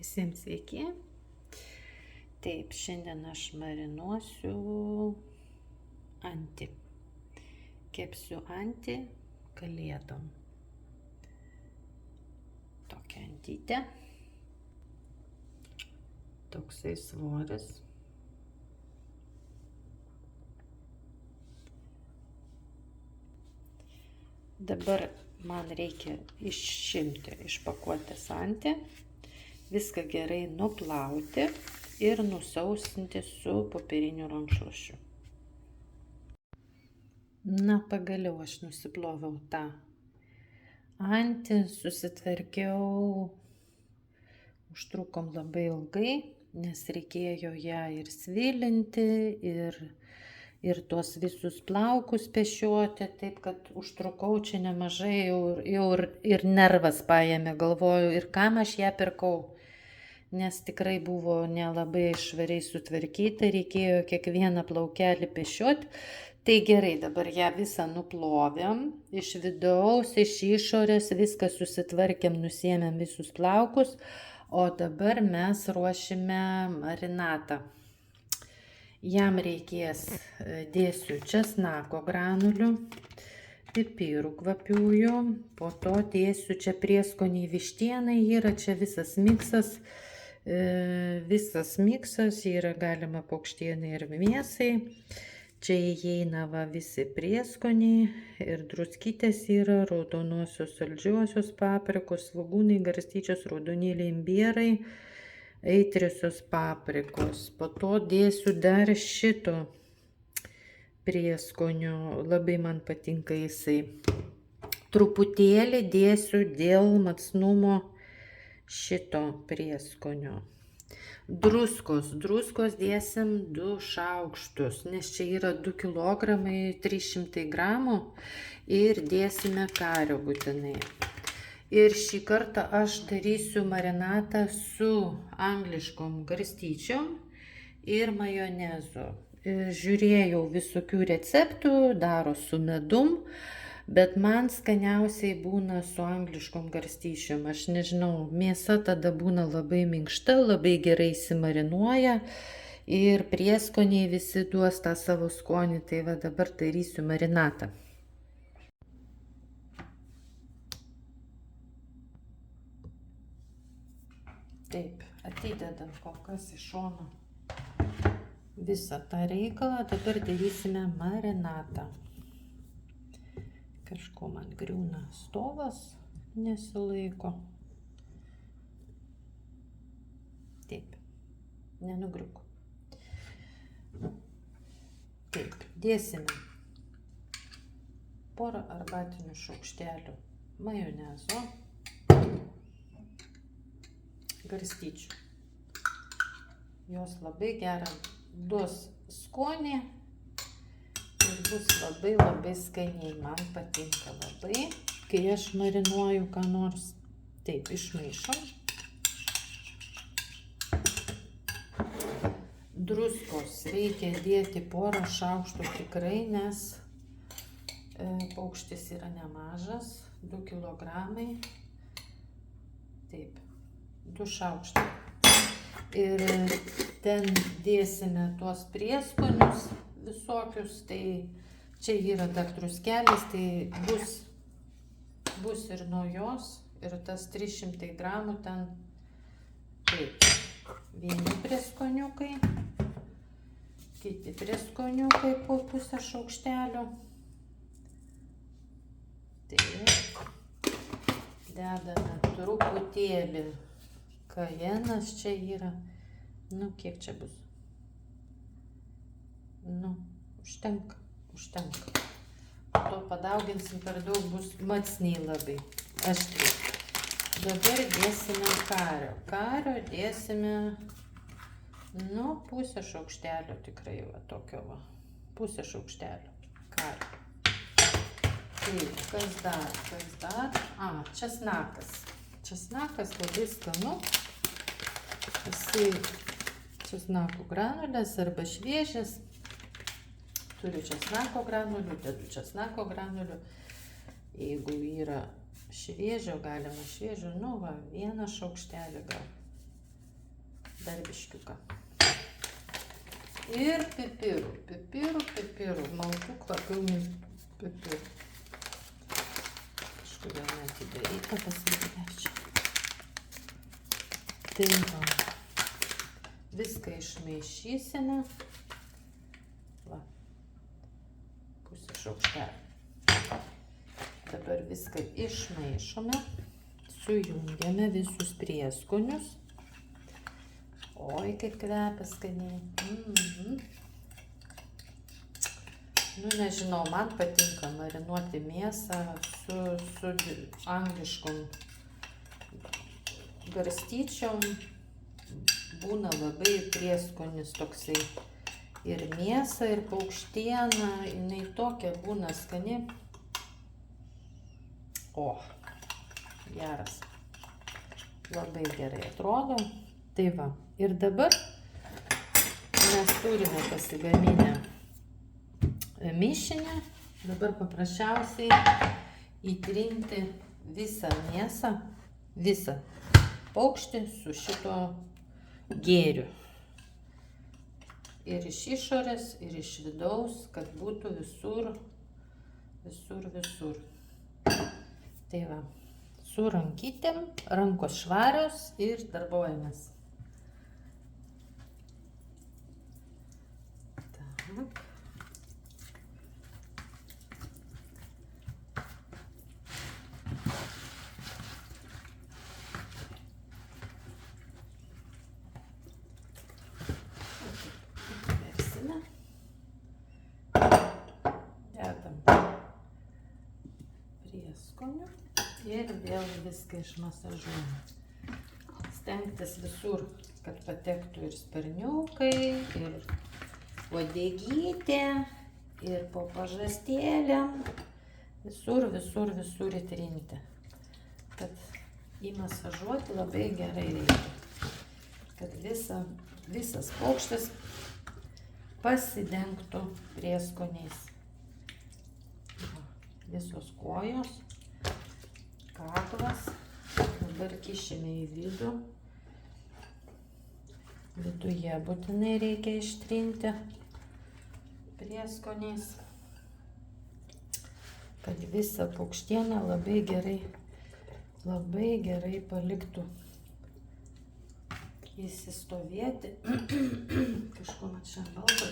Visiems sveiki. Taip, šiandien aš marinuosiu antį. Kepsiu antį kalėdom. Tokia antytė. Toksai svoris. Dabar man reikia išimti iš pakuotės antį. Viską gerai nuplauti ir nusausinti su popieriniu rankšluosčiu. Na, pagaliau aš nusiploviau tą antį, susitvarkiau. Užtrukom labai ilgai, nes reikėjo ją ir svilinti, ir tuos visus plaukus pešioti, taip kad užtrukau čia nemažai, jau ir nervas paėmė, galvoju, ir kam aš ją pirkau. Nes tikrai buvo nelabai švariai sutvarkyta, reikėjo kiekvieną plaukelį pešioti. Tai gerai, dabar ją visą nuplovėm, iš vidaus, iš išorės, viską susitvarkėm, nusiėmėm visus plaukus, o dabar mes ruošime marinatą. Jam reikės, dėsiu česnako granulių, pipirų kvapiųjų, po to dėsiu čia prieskoniai vištienai, yra čia visas miksas. Visas miksas yra galima paukštienai ir mėsai. Čia įeina visi prieskoniai ir druskytės yra, raudonosios saldžiosios paprikos, svogūnai, garstyčios, raudonėliai, imbierai, aitriosios paprikos. Po to dėsiu dar šito prieskonio, labai man patinka jisai. Truputėlį dėsiu dėl matsnumo šito prieskonio. Druskos dėsim 2 šaukštus, nes čia yra 2 kg 300 gramų ir dėsime kario būtinai. Ir šį kartą aš darysiu marinatą su angliškom garstyčiom ir majonezu. Žiūrėjau visokių receptų, daro su medum. Bet man skaniausiai būna su angliškom garstyčiom. Aš nežinau, mėsa tada būna labai minkšta, labai gerai įsimarinuoja ir prieskoniai visi duos tą savo skonį. Tai va dabar darysiu marinatą. Taip, atidedam kol kas į šoną visą tą reikalą. Dabar darysime marinatą. Kažko man griūna stovas, nesilaiko. Taip, nenugriuko. Taip, dėsime porą arbatinių šaukštelių majonezo, garstyčių. Jos labai gerą duos skonį. Ir bus labai skaniai, man patinka labai, kai aš marinuoju ką nors. Taip, išmaišom. Druskos reikia dėti porą šaukštų tikrai, nes paukštis yra nemažas, 2 kg. Taip, 2 šaukštai. Ir ten dėsime tuos prieskonius visokius, tai čia yra dar druskelis, tai bus ir nuo jos, ir tas 300 gramų ten. Taip, vieni prieskoniukai, kiti prieskoniukai po pusę šaukštelio. Taip, dedame truputėlį kajenas čia yra, nu kiek čia bus. Nu, užtenka. Po to padauginsim, per daug bus macniai labai aštri. Dabar dėsime kario. Kario dėsime, nu, pusę šaukštelio tikrai, va, tokio va. Pusę šaukštelio kario. Taip, kas dar? Česnakas. Česnakas labai skanu. Jisai česnako granulės arba šviežias. Turiu česnako granulių, dedu česnako granulių. Jeigu yra šviežio, galima šviežio, nu va, 1 šaukštelį gal. dar biškiuką. Ir pipirų, maltų kvapių pipirų. Kažkodėl neatidaryta pasidarėčiau. Tai va, viską išmaišysime. Va, pusę šaukštelio. Dabar viską išmaišome, sujungiame visus prieskonius. Oi, kaip kvepia skaniai. Nu, nežinau, man patinka marinuoti mėsą su angliškom garstyčiom. Būna labai prieskonis toksai. Ir mėsa, ir paukštiena, jinai tokia būna skani. O, geras. Labai gerai atrodo. Tai va. Ir dabar mes turime pasigaminę mišinį. Dabar paprasčiausiai įtrinti visą mėsą, visą paukštį su šito gėriu. Ir iš išorės, ir iš vidaus, kad būtų visur. Tai va, su rankytėm, rankos švarios ir darbuojamės. Tak. Versime. Dedam prieskonių ir vėl viską išmasažuojame. Stengtis visur, kad patektų ir sparniukai, ir uodegytė, ir po pažastėlėm. Visur įtrinti. Kad įmasažuoti labai gerai reikia. Kad visas paukštis pasidengtų prieskoniais. Visos kojos, kaklas. Dabar kišime į vidų. Viduje būtinai reikia ištrinti prieskoniais, kad visą paukštieną labai gerai paliktų įsistovėti. Kažko man čia valdo.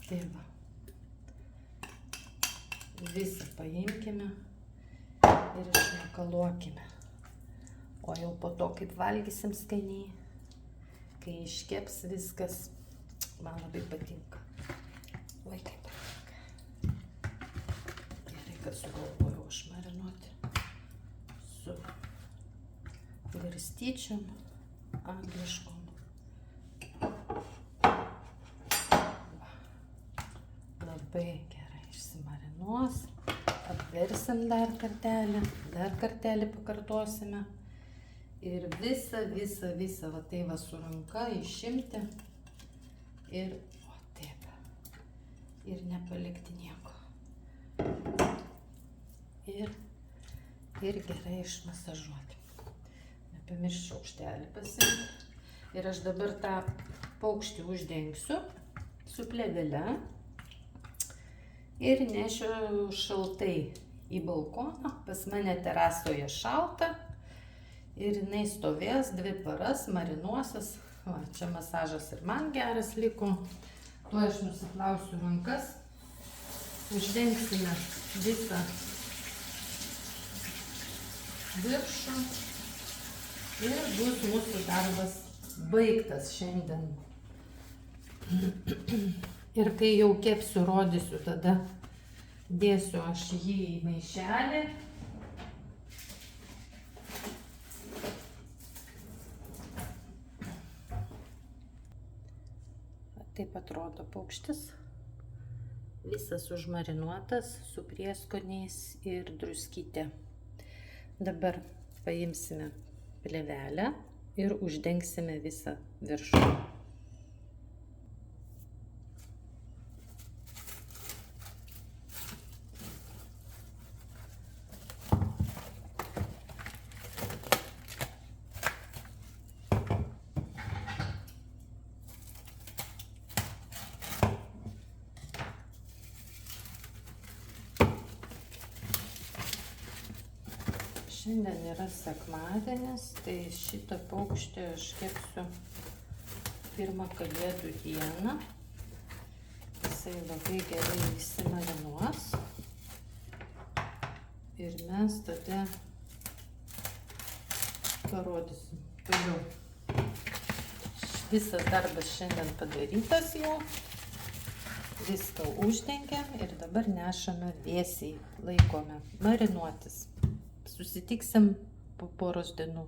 Tai va. Visą paimkime ir išnakaluokime. O jau po to, kaip valgysim skaniai, kai iškeps viskas, man labai patinka. Oi, kaip patinka. Gerai, kad sugalvojau aš marinuoti su garstyčiom angliškom. Labai gerai išsimarinuos. Apversim dar kartelį pakartosime. Ir visą, va tai va su ranka išimti ir, o taip, ir nepalikti nieko. Ir gerai išmasažuoti. Nepamiršti šaukštelį pasiimti. Ir aš dabar tą paukštį uždengsiu su plėvele ir nešiu šaltai į balkoną. Pas mane terasoje šalta. Ir jinai stovės 2 paras, marinuosis. Va, čia masažas ir man geras liko. Tuo aš nusiplausiu rankas. Uždengsime visą viršų. Ir bus mūsų darbas baigtas šiandien. Ir kai jau kepsiu, rodysiu, tada dėsiu aš jį į maišelį. Taip atrodo paukštis, visas užmarinuotas su prieskoniais ir druskyte. Dabar paimsime plėvelę ir uždengsime visą viršų. Šiandien yra sekmadienis, tai šitą paukštį aš kepsiu pirmą kalėdų dieną. Jisai labai gerai įsimarinuos. Ir mes tada parodysim toliau. Visas darbas šiandien padarytas jau. Viską uždengiam ir dabar nešame vėsiai, laikome marinuotis. Susitiksim po poros dienų.